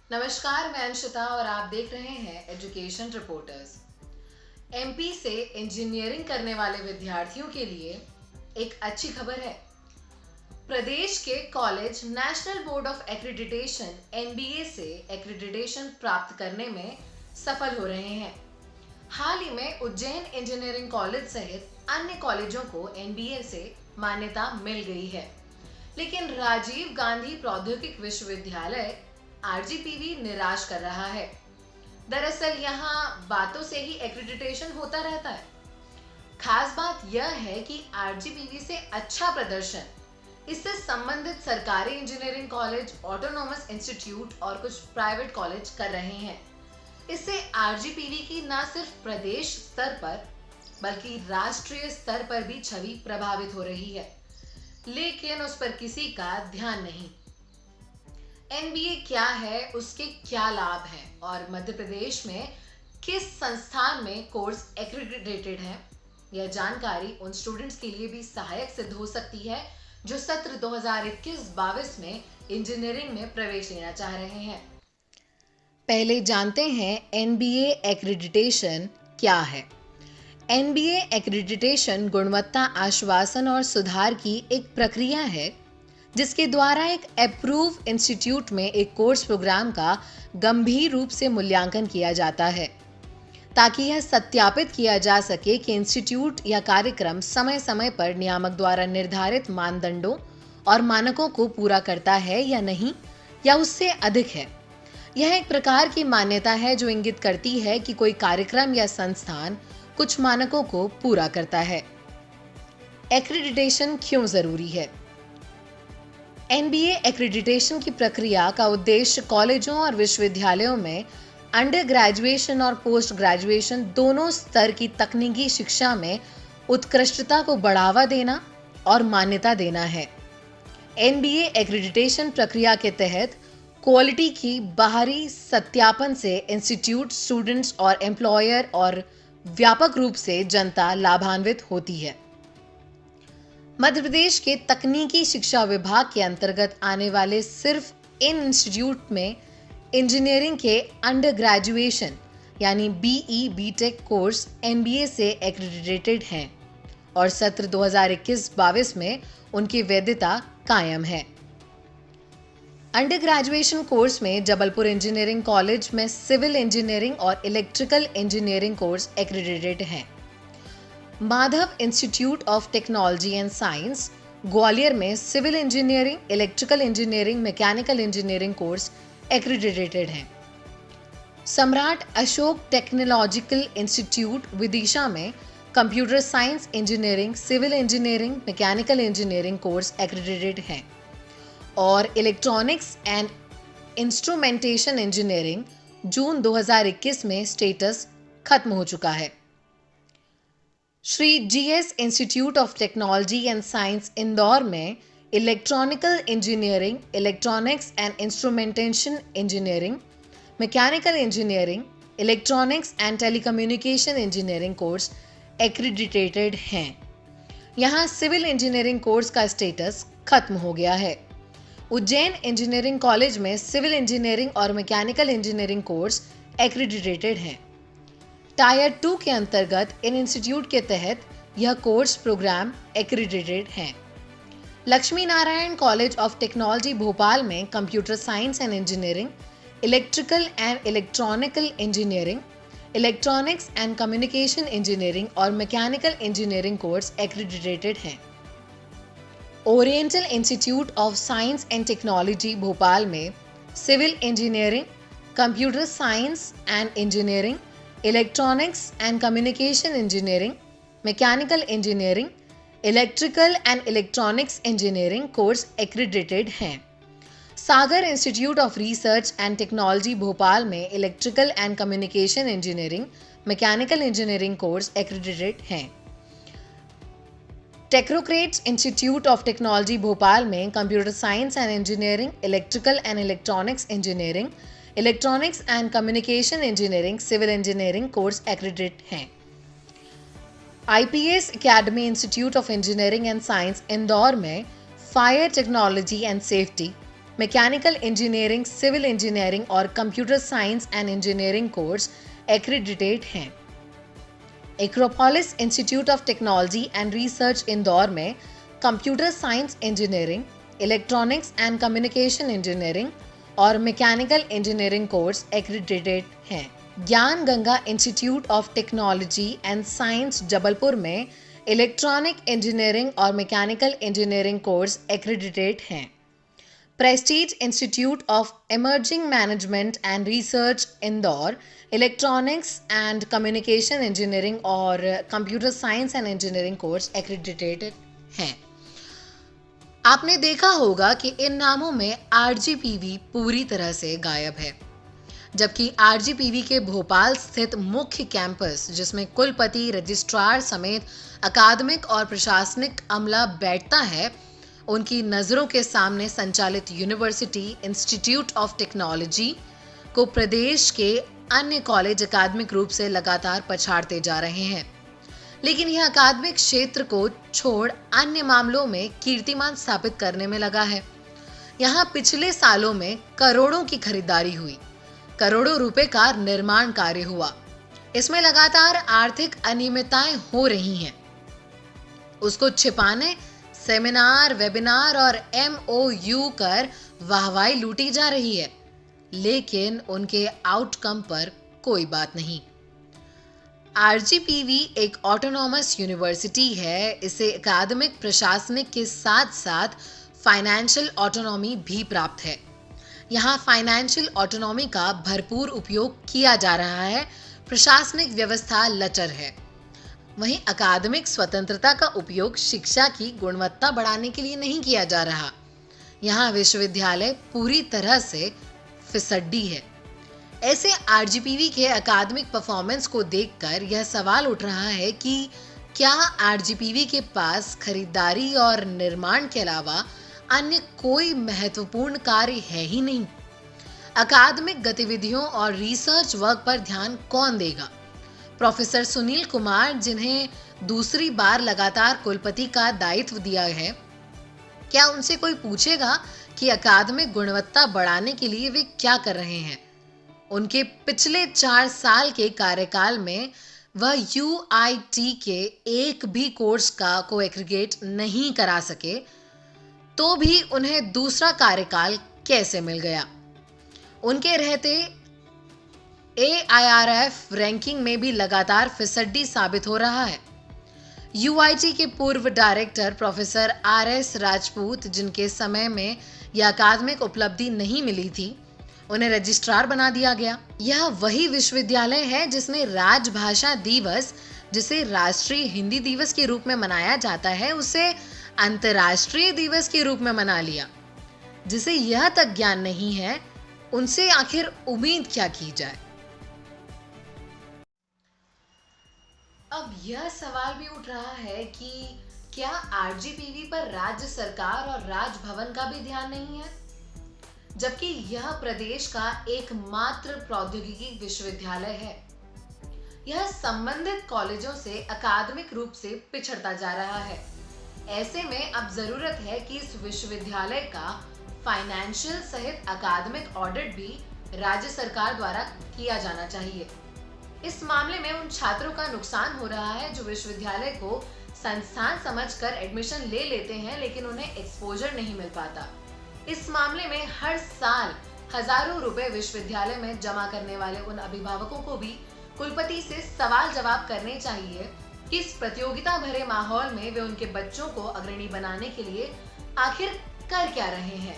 नमस्कार, मैं अंशिता और आप देख रहे हैं एजुकेशन रिपोर्टर्स। एमपी से इंजीनियरिंग करने वाले विद्यार्थियों के लिए एक अच्छी खबर है। प्रदेश के college national board of accreditation NBA से एक्रेडिटेशन प्राप्त करने में सफल हो रहे हैं। हाल ही में उज्जैन इंजीनियरिंग कॉलेज सहित अन्य कॉलेजों को एनबीए से मान्यता मिल गई है, लेकिन राजीव गांधी प्रौद्योगिक विश्वविद्यालय आरजीपीवी निराश कर रहा है। दरअसल यहाँ बातों से ही एक्रेडिटेशन होता रहता है। खास बात यह है कि आरजीपीवी से अच्छा प्रदर्शन इससे संबंधित सरकारी इंजीनियरिंग कॉलेज, ऑटोनॉमस इंस्टीट्यूट और कुछ प्राइवेट कॉलेज कर रहे हैं। इससे आरजीपीवी की न सिर्फ प्रदेश स्तर पर बल्कि राष्ट्रीय स्तर पर भी छवि प्रभावित हो रही है, लेकिन उस पर किसी का ध्यान नहीं। एनबीए क्या है, उसके क्या लाभ हैं और मध्य प्रदेश में किस संस्थान में कोर्स एक्रेडिटेटेड है, यह जानकारी उन स्टूडेंट्स के लिए भी सहायक सिद्ध हो सकती है जो सत्र 2021-22 में इंजीनियरिंग में प्रवेश लेना चाह रहे हैं। पहले जानते हैं एनबीए एक्रेडिटेशन क्या है। एनबीए एक्रेडिटेशन गुणवत्ता आश्वासन और सुधार की एक प्रक्रिया है जिसके द्वारा एक अप्रूव इंस्टीट्यूट में एक कोर्स प्रोग्राम का गंभीर रूप से मूल्यांकन किया जाता है ताकि यह सत्यापित किया जा सके कि इंस्टीट्यूट या कार्यक्रम समय समय पर नियामक द्वारा निर्धारित मानदंडों और मानकों को पूरा करता है या नहीं, या उससे अधिक है। यह एक प्रकार की मान्यता है जो इंगित करती है कि कोई कार्यक्रम या संस्थान कुछ मानकों को पूरा करता है। एक्रेडिटेशन क्यों जरूरी है? एनबीए एक्रेडिटेशन की प्रक्रिया का उद्देश्य कॉलेजों और विश्वविद्यालयों में अंडर ग्रेजुएशन और पोस्ट ग्रेजुएशन दोनों स्तर की तकनीकी शिक्षा में उत्कृष्टता को बढ़ावा देना और मान्यता देना है। एनबीए एक्रेडिटेशन प्रक्रिया के तहत क्वालिटी की बाहरी सत्यापन से इंस्टीट्यूट, स्टूडेंट्स और एम्प्लॉयर और व्यापक रूप से जनता लाभान्वित होती है। मध्य प्रदेश के तकनीकी शिक्षा विभाग के अंतर्गत आने वाले सिर्फ इन इंस्टीट्यूट में इंजीनियरिंग के अंडर ग्रेजुएशन यानी बीई बीटेक कोर्स एनबीए से एक्रेडिटेटेड हैं और सत्र 2021-22 में उनकी वैधता कायम है। अंडर ग्रेजुएशन कोर्स में जबलपुर इंजीनियरिंग कॉलेज में सिविल इंजीनियरिंग और इलेक्ट्रिकल इंजीनियरिंग कोर्स एक्रेडिटेड हैं। Madhav institute of technology and science Gwalior में civil engineering, electrical engineering, mechanical engineering course accreditated हैं। सम्राट अशोक टेक्नोलॉजिकल इंस्टीट्यूट विदिशा में computer science engineering, civil engineering, mechanical engineering course accredited हैं और electronics and instrumentation engineering June 2021 में status खत्म हो चुका है। Shri GS institute of technology and science Indore में electronical engineering, electronics and instrumentation engineering, mechanical engineering, electronics and telecommunication engineering course accreditated हैं। यहाँ सिविल इंजीनियरिंग कोर्स का स्टेटस खत्म हो गया है। उज्जैन इंजीनियरिंग कॉलेज में सिविल इंजीनियरिंग और मैकेनिकल इंजीनियरिंग कोर्स एक्रेडिटेटेड हैं। टायर 2 के अंतर्गत इन इंस्टीट्यूट के तहत यह कोर्स प्रोग्राम एक्रेडिटेड हैं। Laxmi Narayan college of technology Bhopal में computer science and engineering, electrical and electronical engineering, electronics and communication engineering और मैकेनिकल इंजीनियरिंग कोर्स एक्रेडिटेटेड हैं। Oriental institute of science and technology Bhopal में civil engineering, computer science and engineering, electronics and communication engineering, mechanical engineering, electrical and electronics engineering course accredited हैं। Sagar institute of research and technology Bhopal में electrical and communication engineering, mechanical engineering course accredited हैं। Technocrats institute of technology Bhopal में computer science and engineering, electrical and electronics engineering, electronics and communication engineering, civil engineering course accredited हैं। IPS academy institute of engineering and science Indore में fire technology and safety, mechanical engineering, civil engineering और computer science and engineering course accredited हैं। Acropolis institute of technology and research Indore में computer science engineering, electronics and communication engineering और mechanical engineering course accredited हैं। Gyan Ganga institute of technology and science Jabalpur में electronic engineering और mechanical engineering course accredited हैं। Prestige institute of emerging management and research Indore electronics and communication engineering और computer science and engineering course accredited हैं। आपने देखा होगा कि इन नामों में आरजीपीवी पूरी तरह से गायब है, जबकि आरजीपीवी के भोपाल स्थित मुख्य कैंपस, जिसमें कुलपति, रजिस्ट्रार समेत अकादमिक और प्रशासनिक अमला बैठता है, उनकी नज़रों के सामने संचालित यूनिवर्सिटी इंस्टीट्यूट ऑफ टेक्नोलॉजी को प्रदेश के अन्य कॉलेज अकादमिक रूप से लगातार पछाड़ते जा रहे हैं। लेकिन यह अकादमिक क्षेत्र को छोड़ अन्य मामलों में कीर्तिमान स्थापित करने में लगा है। यहाँ पिछले सालों में करोड़ों की खरीदारी हुई, करोड़ों रुपए का निर्माण कार्य हुआ। इसमें लगातार आर्थिक अनियमितताएं हो रही हैं। उसको छिपाने सेमिनार, वेबिनार और MOU कर वाहवाही लूटी जा रही है, लेकिन उनके आउटकम पर कोई बात नहीं। आरजीपीवी एक ऑटोनॉमस यूनिवर्सिटी है। इसे अकादमिक, प्रशासनिक के साथ साथ फाइनेंशियल ऑटोनॉमी भी प्राप्त है। यहाँ फाइनेंशियल ऑटोनॉमी का भरपूर उपयोग किया जा रहा है। प्रशासनिक व्यवस्था लचर है। वहीं अकादमिक स्वतंत्रता का उपयोग शिक्षा की गुणवत्ता बढ़ाने के लिए नहीं किया जा रहा। यहाँ विश्वविद्यालय पूरी तरह से फिसड्डी है। ऐसे आरजीपीवी के अकादमिक परफॉर्मेंस को देखकर यह सवाल उठ रहा है कि क्या आरजीपीवी के पास खरीदारी और निर्माण के अलावा अन्य कोई महत्वपूर्ण कार्य है ही नहीं? अकादमिक गतिविधियों और रिसर्च वर्क पर ध्यान कौन देगा? प्रोफेसर सुनील कुमार, जिन्हें दूसरी बार लगातार कुलपति का दायित्व दिया है, क्या उनसे कोई पूछेगा कि अकादमिक गुणवत्ता बढ़ाने के लिए वे क्या कर रहे हैं? उनके पिछले 4 साल के कार्यकाल में वह UIT के एक भी कोर्स को एग्रीगेट नहीं करा सके, तो भी उन्हें दूसरा कार्यकाल कैसे मिल गया? उनके रहते AIRF रैंकिंग में भी लगातार फिसड्डी साबित हो रहा है। UIT के पूर्व डायरेक्टर प्रोफेसर RS राजपूत, जिनके समय में यह अकादमिक उपलब्धि नहीं मिली थी, उन्हें रजिस्ट्रार बना दिया गया। यह वही विश्वविद्यालय है जिसने राजभाषा दिवस, जिसे राष्ट्रीय हिंदी दिवस के रूप में मनाया जाता है, उसे अंतर्राष्ट्रीय दिवस के रूप में मना लिया। जिसे यह तक ज्ञान नहीं है, उनसे आखिर उम्मीद क्या की जाए? अब यह सवाल भी उठ रहा है कि क्या आरजीपीवी पर राज्य सरकार और राजभवन का भी ध्यान नहीं है, जबकि यह प्रदेश का एकमात्र प्रौद्योगिकी विश्वविद्यालय है। यह संबंधित कॉलेजों से अकादमिक रूप से पिछड़ता जा रहा है। ऐसे में अब जरूरत है कि इस विश्वविद्यालय का फाइनेंशियल सहित अकादमिक ऑडिट भी राज्य सरकार द्वारा किया जाना चाहिए। इस मामले में उन छात्रों का नुकसान हो रहा है जो विश्वविद्यालय को संस्थान समझकर एडमिशन ले लेते हैं, लेकिन उन्हें एक्सपोजर नहीं मिल पाता। इस मामले में हर साल हजारों रुपए विश्वविद्यालय में जमा करने वाले उन अभिभावकों को भी कुलपति से सवाल जवाब करने चाहिए कि इस प्रतियोगिता भरे माहौल में वे उनके बच्चों को अग्रणी बनाने के लिए आखिर कर क्या रहे हैं।